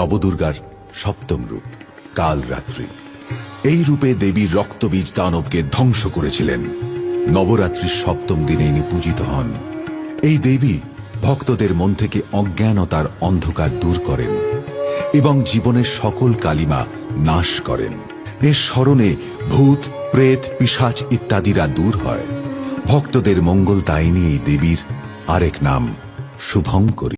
নবদুর্গার সপ্তম রূপ কালরাত্রি। এই রূপে দেবীর রক্তবীজ দানবকে ধ্বংস করেছিলেন। নবরাত্রির সপ্তম দিনে ইনি পূজিত হন। এই দেবী ভক্তদের মন থেকে অজ্ঞানতার অন্ধকার দূর করেন এবং জীবনের সকল কালিমা নাশ করেন। এর স্মরণে ভূত, প্রেত, পিশাচ ইত্যাদিরা দূর হয়। ভক্তদের মঙ্গলদায়িনী এই দেবীর আরেক নাম শুভঙ্করী।